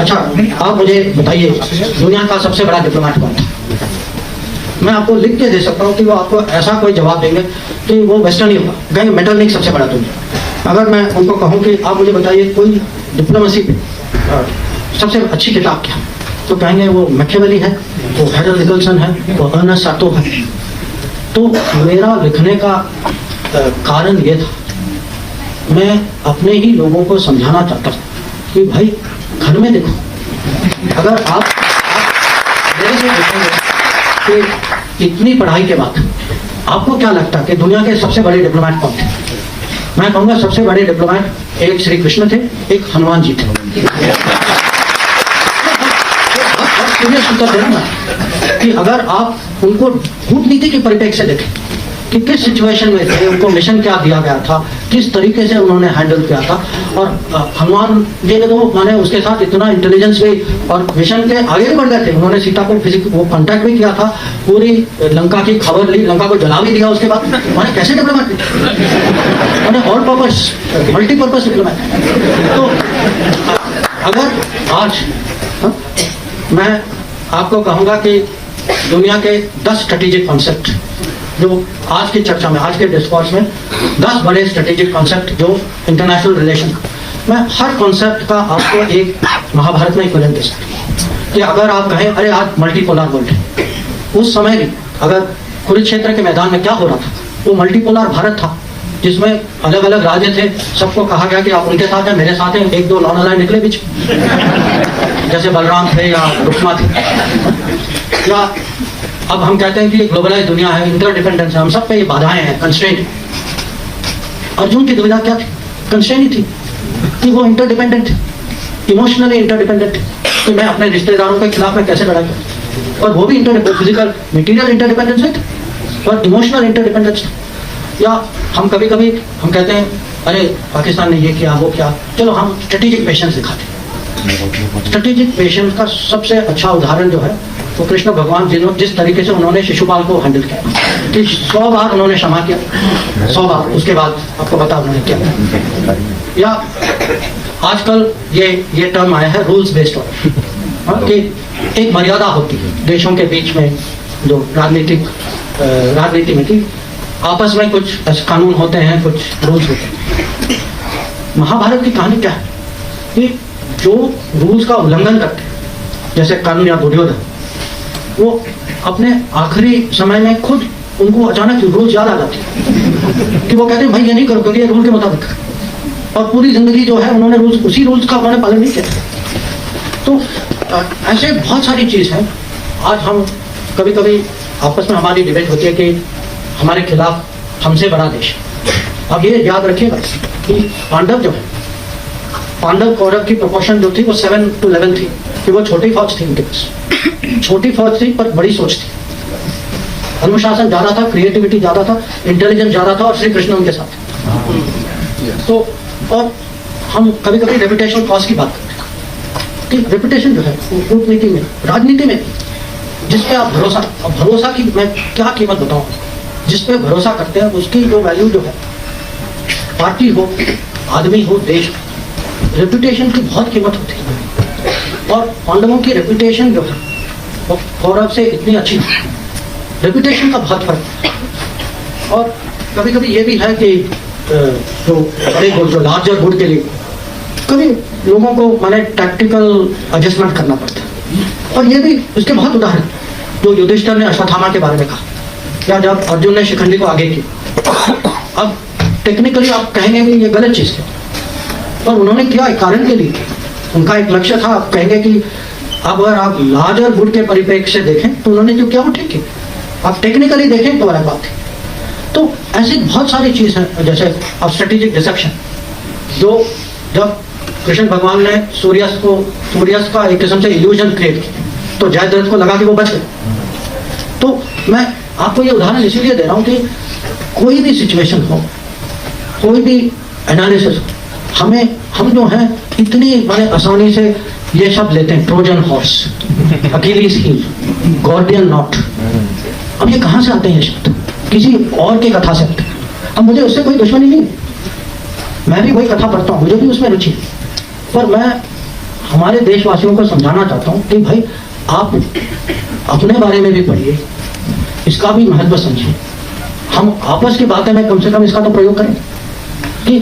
अच्छा, आप मुझे बताइए दुनिया का सबसे बड़ा डिप्लोमेट कौन था? मैं आपको लिख के दे सकता हूँ कि वो आपको ऐसा कोई जवाब देंगे कि वो वेस्टर्न ही होगा, कहेंगे मेटरलिंक सबसे बड़ा दुनिया। अगर मैं उनको कहूँ कि आप मुझे बताइए कोई डिप्लोमेसी पे सबसे अच्छी किताब क्या है, तो कहेंगे वो मैकियावेली है, वो हेरल्ड निकल्सन है, वो अर्नेस्ट साटो है। तो मेरा लिखने का कारण ये था, मैं अपने ही लोगों को समझाना चाहता था कि भाई घर में देखो, अगर आप मेरे से पूछेंगे कि इतनी पढ़ाई के बाद आपको क्या लगता है कि दुनिया के सबसे बड़े डिप्लोमेट कौन थे? मैं कहूँगा सबसे बड़े डिप्लोमेट एक श्री कृष्ण थे, एक हनुमान जी थे। सीरियस उत्तर देना कि अगर आप उनको कूटनीति के परिप्रेक्ष्य से देखें कि किस सिचुएशन में थे, उनको मिशन क्या दिया गया था, किस तरीके से उन्होंने हैंडल किया था, और हनुमान जी ने तो माने उसके साथ इतना इंटेलिजेंस भी और मिशन के आगे भी बढ़ गए थे। उन्होंने सीता को वो कांटेक्ट भी किया था, पूरी लंका की खबर ली, लंका को जला भी दिया उसके बाद। माने कैसे डिप्लोमेट, माने ऑल पर्पस मल्टीपर्पज डिप्लोमेट। तो अगर आज मैं आपको कहूँगा कि दुनिया के 10 स्ट्रेटेजिक कॉन्सेप्ट जो आज की चर्चा में, आज के डिस्कोर्स में 10 बड़े स्ट्रेटेजिक कॉन्सेप्ट जो इंटरनेशनल रिलेशन, मैं हर कॉन्सेप्ट का आपको एक महाभारत में इक्विवेलेंट दे सकता हूँ। कि अगर आप कहें अरे आज मल्टीपोलर वर्ल्ड है, उस समय भी अगर कुरुक्षेत्र के मैदान में क्या हो रहा था, वो मल्टीपोलर भारत था जिसमें अलग अलग राज्य थे, सबको कहा गया कि आप उनके साथ हैं, मेरे साथ हैं, एक दो नॉन अलाइन निकले बीच जैसे बलराम थे या रुक्मा थे। या अब हम कहते हैं कि ग्लोबलाइज दुनिया है, इंटरडिपेंडेंस है, हम सब पे ये बाधाएं हैं, कंस्ट्रेंट। अर्जुन की दुविधा क्या थी? कंस्ट्रेंट ही थी कि वो इंटरडिपेंडेंट थे, इमोशनली इंटरडिपेंडेंट थे कि मैं अपने रिश्तेदारों के खिलाफ में कैसे लड़ाई करूं। और वो भी फिजिकल मटेरियल इंटरडिपेंडेंस नहीं था और इमोशनल इंटरडिपेंडेंस था। या हम कभी कभी हम कहते हैं अरे पाकिस्तान ने ये किया वो किया, चलो हम स्ट्रेटेजिक पेशेंस दिखाते हैं। स्ट्रेटेजिक पेशेंस का सबसे अच्छा उदाहरण जो है वो कृष्ण भगवान जिस तरीके से उन्होंने शिशुपाल को हैंडल किया कि 100 बार उन्होंने क्षमा किया, 100 बार, उसके बाद आपको बता उन्होंने क्या। या आजकल ये टर्म आया है रूल्स बेस्ड ऑर्डर, कि एक मर्यादा होती है देशों के बीच में, जो राजनीति में कि आपस में कुछ कानून होते हैं, कुछ रूल्स होते हैं। महाभारत की कहानी क्या है कि जो रूल्स का उल्लंघन करते हैं, जैसे कर्ण या दुर्योधन, वो अपने आखिरी समय में खुद उनको अचानक रूल्स याद आ जाते हैं कि वो कहते हैं भाई ये नहीं करो क्योंकि ये रूल के मुताबिक, और पूरी जिंदगी जो है उन्होंने उसी रूल्स का उन्होंने पालन नहीं किया। तो ऐसे बहुत सारी चीज है। आज हम कभी कभी आपस में हमारी डिबेट होती है कि हमारे खिलाफ हमसे बड़ा देश। अब ये याद रखिएगा कि पांडव जो है, पांडव कौरव की प्रोपोर्शन जो थी वो 7-11 थी, कि वो छोटी फौज थी उनके पास, छोटी फौज थी पर बड़ी सोच थी, अनुशासन ज्यादा था, क्रिएटिविटी ज्यादा था, इंटेलिजेंस ज्यादा था, और श्री कृष्ण उनके साथ। तो और हम कभी कभी रेपुटेशन कॉज की बात करते हैं कि रेपुटेशन जो है कूटनीति में, राजनीति में, जिसपे आप भरोसा की मैं क्या कीमत बताऊं, जिस पे भरोसा करते हैं उसकी जो वैल्यू जो है, पार्टी हो, आदमी हो, देश हो, रेपुटेशन की बहुत कीमत होती है। और पांडवों की रेपुटेशन जो है वो कौरव से इतनी अच्छी थी, रेपुटेशन का बहुत फर्क है। और कभी कभी ये भी है कि जो बड़े गुट, जो लार्जर गुट के लिए कभी लोगों को माने टैक्टिकल एडजस्टमेंट करना पड़ता है। और ये भी उसके बहुत उदाहरण, जो युधिष्ठिर ने अश्वत्थामा के बारे में कहा, या जब अर्जुन ने शिखंडी को आगे किया। अब टेक्निकली आप कहेंगे कि ये गलत चीज है, पर उन्होंने किया एक कारण के लिए, उनका एक लक्ष्य था। आप कहेंगे कि अगर आप लार्जर गुड के परिप्रेक्ष्य से देखें तो उन्होंने जो किया वो ठीक है, आप टेक्निकली देखें तो अलग बात है। तो ऐसी बहुत सारी चीज है, जैसे अब स्ट्रेटेजिक डिसेप्शन, जो जब कृष्ण भगवान ने सूर्यास्त का एक किस्म से इल्यूजन क्रिएट किया तो जयद्रथ को लगा कि वो बच गए। तो मैं आपको ये उदाहरण इसीलिए दे रहा हूँ कि कोई भी सिचुएशन हो, कोई भी एनालिसिस हो, हम जो हैं इतनी बड़े आसानी से ये शब्द लेते हैं, Trojan horse, Achilles heel, Gordian knot. अब ये कहाँ से आते हैं ये शब्द? किसी और की कथा से आते हैं। अब मुझे उससे कोई दुश्मनी नहीं, मैं भी वही कथा पढ़ता हूँ, मुझे भी उसमें रुचि, पर मैं हमारे देशवासियों को समझाना चाहता हूँ कि भाई आप अपने बारे में भी पढ़िए, इसका भी महत्व समझिए। हम आपस की बातें में कम से कम इसका तो प्रयोग करें कि